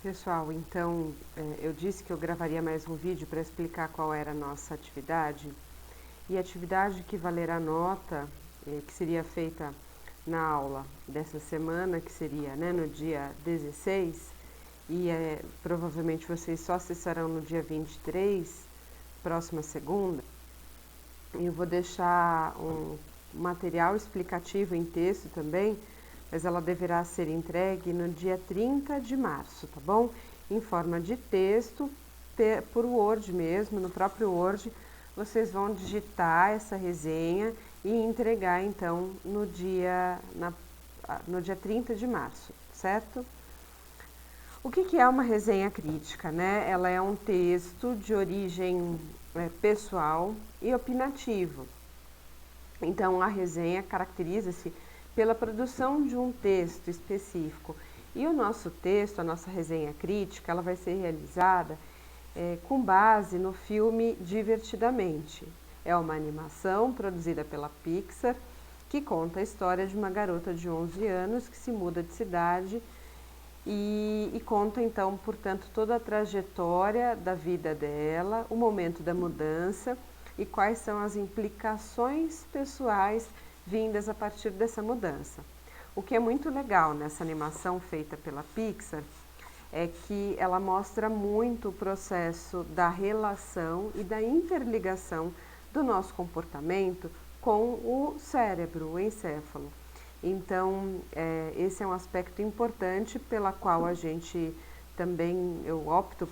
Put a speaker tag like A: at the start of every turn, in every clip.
A: Pessoal, então eu disse que eu gravaria mais um vídeo para explicar qual era a nossa atividade. E a atividade que valerá nota, que seria feita na aula dessa semana, que seria, né, no dia 16, e provavelmente vocês só acessarão no dia 23, próxima segunda. Eu vou deixar um material explicativo em texto também, mas ela deverá ser entregue no dia 30 de março, tá bom? Em forma de texto, por Word mesmo, no próprio Word, vocês vão digitar essa resenha e entregar então no dia 30 de março, certo? O que é uma resenha crítica, né? Ela é um texto de origem pessoal e opinativo. Então, a resenha caracteriza-se pela produção de um texto específico. E o nosso texto, a nossa resenha crítica, ela vai ser realizada com base no filme Divertidamente. É uma animação produzida pela Pixar que conta a história de uma garota de 11 anos que se muda de cidade e conta então, portanto, toda a trajetória da vida dela, o momento da mudança e quais são as implicações pessoais vindas a partir dessa mudança. O que é muito legal nessa animação feita pela Pixar é que ela mostra muito o processo da relação e da interligação do nosso comportamento com o cérebro, o encéfalo. Então, esse é um aspecto importante pela qual a gente também, eu opto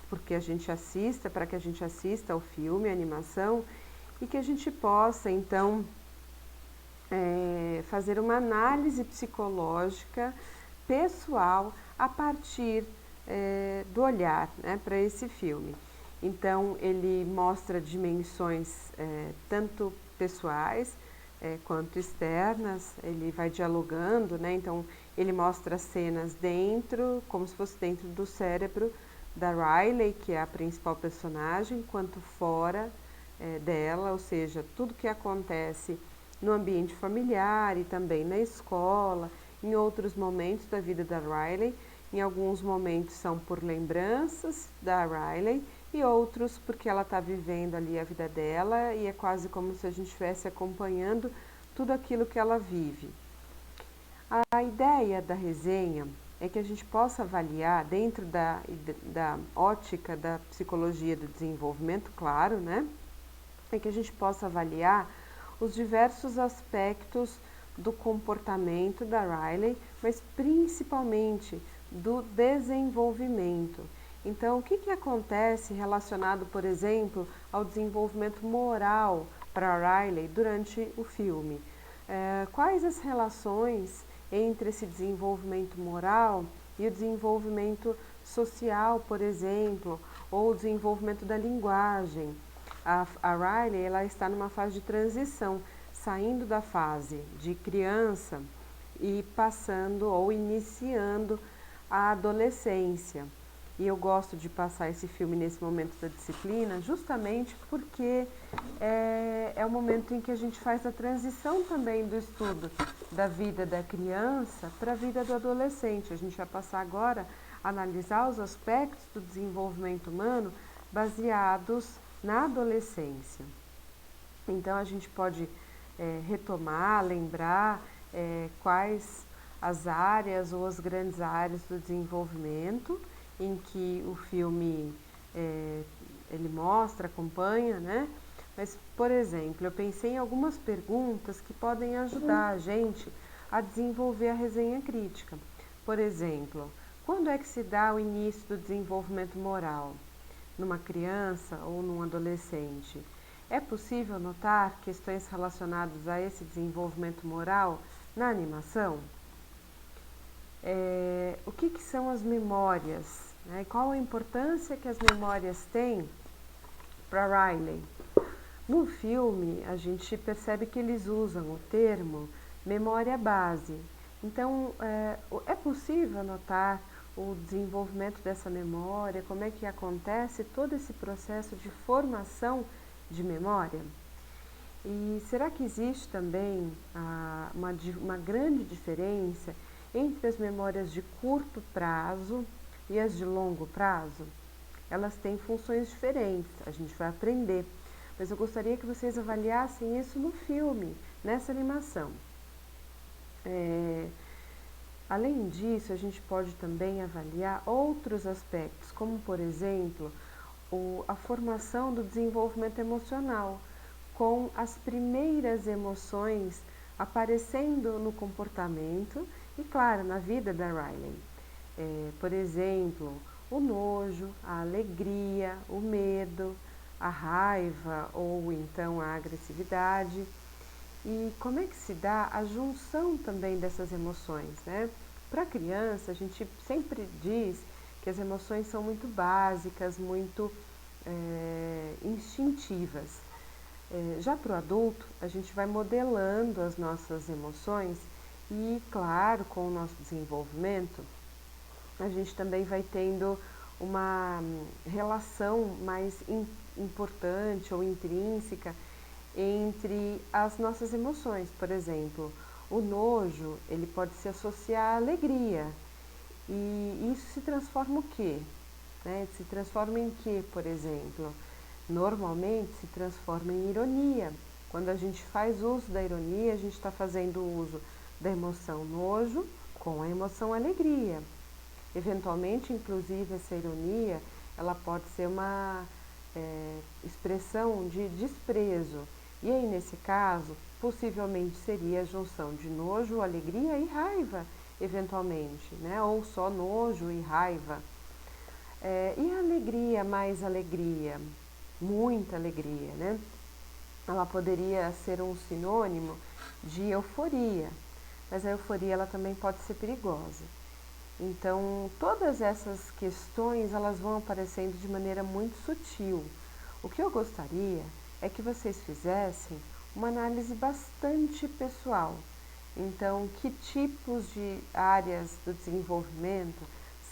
A: porque a gente assista, para que a gente assista ao filme, a animação, e que a gente possa, então, fazer uma análise psicológica pessoal a partir do olhar, né, para esse filme. Então, ele mostra dimensões tanto pessoais quanto externas, ele vai dialogando, né? Então ele mostra cenas dentro, como se fosse dentro do cérebro da Riley, que é a principal personagem, quanto fora dela, ou seja, tudo que acontece no ambiente familiar e também na escola, em outros momentos da vida da Riley. Em alguns momentos são por lembranças da Riley e outros porque ela está vivendo ali a vida dela e é quase como se a gente estivesse acompanhando tudo aquilo que ela vive. A ideia da resenha é que a gente possa avaliar, dentro da ótica da psicologia do desenvolvimento, claro, né? É que a gente possa avaliar os diversos aspectos do comportamento da Riley, mas principalmente do desenvolvimento. Então, o que acontece relacionado, por exemplo, ao desenvolvimento moral para a Riley durante o filme? Quais as relações entre esse desenvolvimento moral e o desenvolvimento social, por exemplo, ou o desenvolvimento da linguagem? A Riley ela está numa fase de transição, saindo da fase de criança e passando ou iniciando a adolescência. E eu gosto de passar esse filme nesse momento da disciplina justamente porque é o momento em que a gente faz a transição também do estudo da vida da criança para a vida do adolescente. A gente vai passar agora a analisar os aspectos do desenvolvimento humano baseados na adolescência. Então a gente pode retomar, lembrar quais as áreas ou as grandes áreas do desenvolvimento em que o filme ele mostra, acompanha, né? Mas, por exemplo, eu pensei em algumas perguntas que podem ajudar a gente a desenvolver a resenha crítica. Por exemplo, quando é que se dá o início do desenvolvimento moral? Numa criança ou num adolescente? É possível notar questões relacionadas a esse desenvolvimento moral na animação? O que são as memórias? Né? Qual a importância que as memórias têm para Riley? No filme, a gente percebe que eles usam o termo memória base. Então, é possível notar o desenvolvimento dessa memória, como é que acontece todo esse processo de formação de memória? E será que existe também uma grande diferença entre as memórias de curto prazo, e as de longo prazo, elas têm funções diferentes, a gente vai aprender. Mas eu gostaria que vocês avaliassem isso no filme, nessa animação. Além disso, a gente pode também avaliar outros aspectos, como por exemplo, a formação do desenvolvimento emocional, com as primeiras emoções aparecendo no comportamento e, claro, na vida da Riley. Por exemplo, o nojo, a alegria, o medo, a raiva ou então a agressividade. E como é que se dá a junção também dessas emoções, né? Para a criança, a gente sempre diz que as emoções são muito básicas, muito instintivas. Já para o adulto, a gente vai modelando as nossas emoções e, claro, com o nosso desenvolvimento, a gente também vai tendo uma relação mais importante ou intrínseca entre as nossas emoções. Por exemplo, o nojo, ele pode se associar à alegria. E isso se transforma o quê? Se transforma em quê, por exemplo? Normalmente se transforma em ironia. Quando a gente faz uso da ironia, a gente está fazendo uso da emoção nojo com a emoção alegria. Eventualmente, inclusive, essa ironia, ela pode ser uma expressão de desprezo. E aí, nesse caso, possivelmente seria a junção de nojo, alegria e raiva, eventualmente, né? Ou só nojo e raiva. E a alegria mais alegria? Muita alegria, né? Ela poderia ser um sinônimo de euforia, mas a euforia ela também pode ser perigosa. Então, todas essas questões, elas vão aparecendo de maneira muito sutil. O que eu gostaria é que vocês fizessem uma análise bastante pessoal. Então, que tipos de áreas do desenvolvimento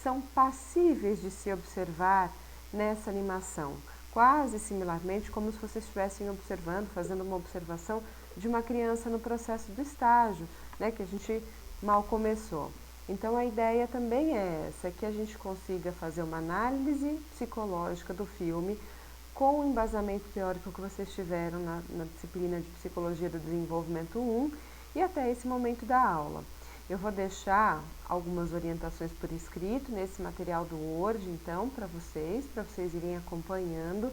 A: são passíveis de se observar nessa animação? Quase similarmente como se vocês estivessem observando, fazendo uma observação de uma criança no processo do estágio, né, que a gente mal começou. Então a ideia também é essa, que a gente consiga fazer uma análise psicológica do filme com o embasamento teórico que vocês tiveram na disciplina de Psicologia do Desenvolvimento 1 e até esse momento da aula. Eu vou deixar algumas orientações por escrito nesse material do Word, então, para vocês irem acompanhando,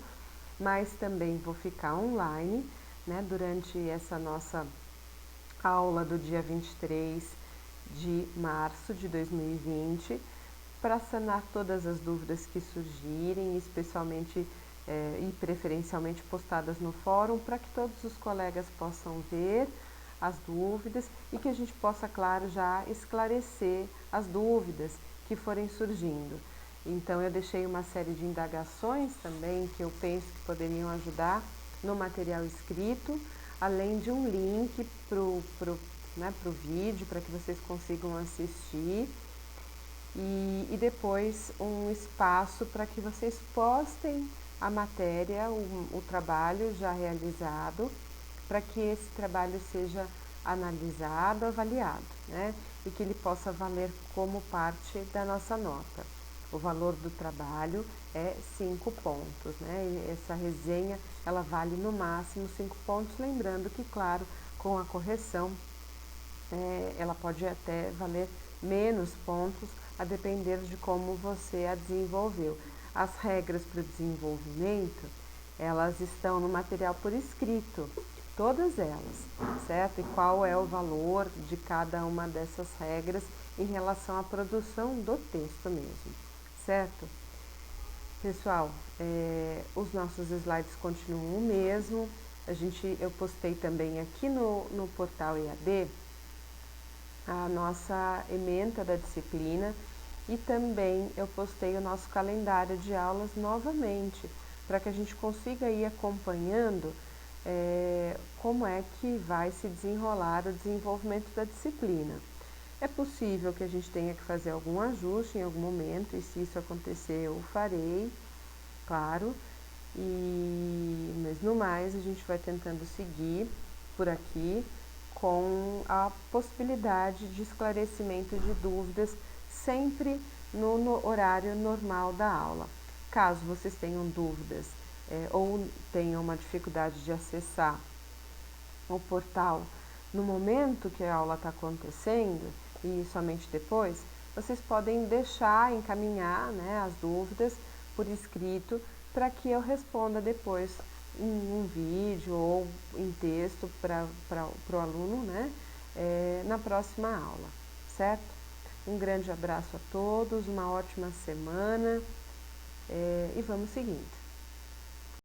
A: mas também vou ficar online, né, durante essa nossa aula do dia 23 de março de 2020, para sanar todas as dúvidas que surgirem, especialmente e preferencialmente postadas no fórum, para que todos os colegas possam ver as dúvidas e que a gente possa, claro, já esclarecer as dúvidas que forem surgindo. Então, eu deixei uma série de indagações também que eu penso que poderiam ajudar no material escrito, além de um link pro vídeo para que vocês consigam assistir e depois um espaço para que vocês postem a matéria, o trabalho já realizado, para que esse trabalho seja analisado, avaliado, né? E que ele possa valer como parte da nossa nota. O valor do trabalho é 5 pontos, né? E essa resenha, ela vale no máximo 5 pontos, lembrando que, claro, com a correção, ela pode até valer menos pontos, a depender de como você a desenvolveu. As regras para o desenvolvimento, elas estão no material por escrito, todas elas, certo? E qual é o valor de cada uma dessas regras em relação à produção do texto mesmo, certo? Pessoal, os nossos slides continuam o mesmo. Eu postei também aqui no portal EAD a nossa ementa da disciplina e também eu postei o nosso calendário de aulas novamente, para que a gente consiga ir acompanhando como é que vai se desenrolar o desenvolvimento da disciplina. É possível que a gente tenha que fazer algum ajuste em algum momento, e se isso acontecer eu farei, claro, mas no mais a gente vai tentando seguir por aqui com a possibilidade de esclarecimento de dúvidas sempre no horário normal da aula. Caso vocês tenham dúvidas ou tenham uma dificuldade de acessar o portal no momento que a aula está acontecendo e somente depois, vocês podem deixar, encaminhar, né, as dúvidas por escrito para que eu responda depois em um vídeo ou em texto para o aluno, né, na próxima aula, certo? Um grande abraço a todos, uma ótima semana e vamos seguindo.